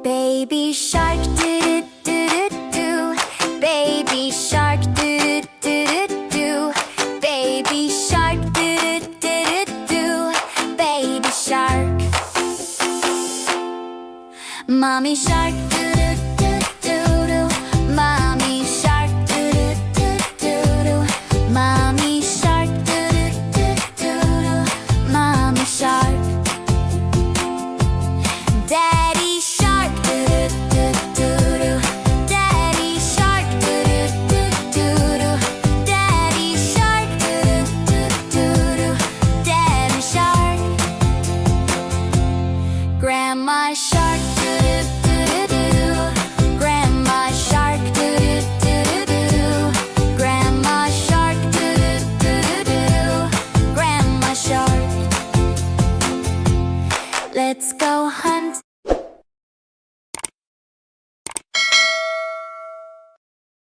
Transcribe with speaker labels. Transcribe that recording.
Speaker 1: Baby shark, do do do do do. Baby shark, do do do do do. Baby shark, do do do do do. Baby shark. Mommy shark, do do do do do. Mommy shark, do do do do do. Mommy shark, do do do do do. Mommy shark. Daddy shark, do do do do do. Daddy shark, do do do do do. Daddy shark, do do do do do. Daddy shark. Grandma shark, do do